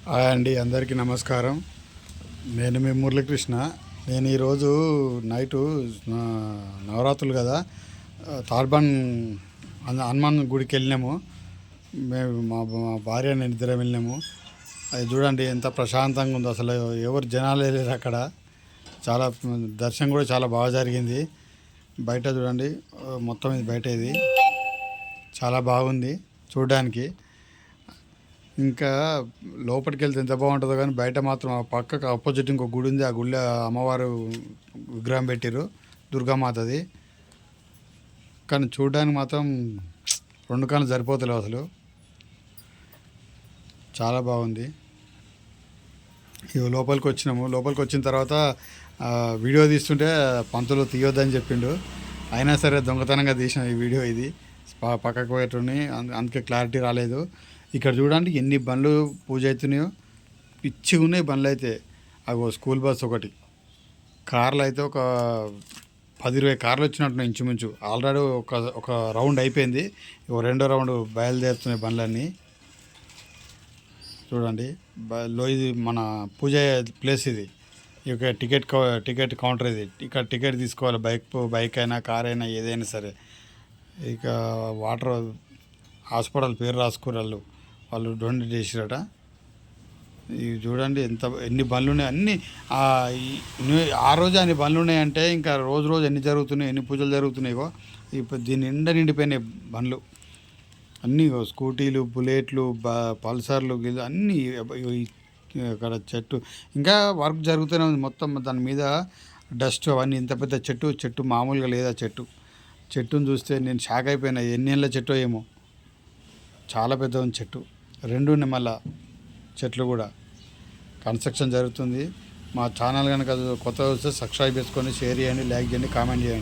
Hi అండి, అందరికీ నమస్కారం. నేను మీ మురళీకృష్ణ. నేను ఈరోజు నైటు నవరాత్రులు కదా, తార్బాన్ హనుమాన్ గుడికి వెళ్ళినాము. మేము మా భార్య నేను ఇద్దరం వెళ్ళినాము. అది చూడండి ఎంత ప్రశాంతంగా ఉందో, అసలు ఎవరు జనాలు లేరు అక్కడ. చాలా దర్శనం కూడా చాలా బాగా జరిగింది. బయట చూడండి, మొత్తం ఇది బయట ఇది చాలా బాగుంది చూడడానికి. ఇంకా లోపలికి వెళ్తే ఎంత బాగుంటుందో, కానీ బయట మాత్రం ఆ పక్కకు ఆపోజిట్ ఇంకో గుడి ఉంది. ఆ గుళ్ళో అమ్మవారు విగ్రహం పెట్టారు, దుర్గామాతది. కానీ చూడడానికి మాత్రం రెండు కళ్ళు సరిపోతలేవు అసలు. చాలా బాగుంది. ఇవి లోపలికి వచ్చినాము. లోపలికి వచ్చిన తర్వాత వీడియో తీస్తుంటే పంతులు తీయొద్దని చెప్పిండు. అయినా సరే దొంగతనంగా తీసిన ఈ వీడియో ఇది. పక్కకు పెట్టుని అందుకే క్లారిటీ రాలేదు. ఇక్కడ చూడండి ఎన్ని బండ్లు పూజ అవుతున్నాయో, పిచ్చిగా ఉన్నాయి బండ్లు అయితే. అవి స్కూల్ బస్ ఒకటి, కార్లు అయితే ఒక 10-20 కార్లు వచ్చినట్టున్నాయి ఇంచుమించు. ఆల్రెడీ ఒక రౌండ్ అయిపోయింది, రెండో రౌండ్ బయలుదేరుతున్నాయి బండ్లన్నీ. చూడండి ఇది మన పూజ ప్లేస్ ఇది. ఇక టికెట్ కౌంటర్ ఇది. ఇక్కడ టికెట్ తీసుకోవాలి, బైక్ అయినా కార్ అయినా ఏదైనా సరే. ఇక వాటర్ హాస్పిటల్ పేరు రాసుకున్నారు వాళ్ళు డొనేట్ చేసిరట. ఇవి చూడండి ఎన్ని బండ్లు ఉన్నాయి. అన్నీ ఆ రోజు అన్ని బండ్లు ఉన్నాయంటే ఇంకా రోజు ఎన్ని జరుగుతున్నాయి, ఎన్ని పూజలు జరుగుతున్నాయో. ఇప్పుడు దీని నిండిపోయినాయి బండ్లు అన్నీ. స్కూటీలు, బుల్లెట్లు, పల్సర్లు అన్నీ. అక్కడ చెట్టు ఇంకా వర్క్ జరుగుతూనే ఉంది మొత్తం. దాని మీద డస్ట్ అవన్నీ. ఇంత పెద్ద చెట్టు మామూలుగా లేదా చెట్టును చూస్తే నేను షాక్ అయిపోయినా. ఎన్ని ఏళ్ళ చెట్టు ఏమో, చాలా పెద్ద ఉంది చెట్టు. రెండు ఉన్నాయి మళ్ళా చెట్లు కూడా. కన్స్ట్రక్షన్ జరుగుతుంది. మా ఛానల్ కనుక కొత్తగా వస్తే సబ్స్క్రైబ్ చేసుకొని షేర్ చేయండి, లైక్ చేయండి, కామెంట్ చేయండి.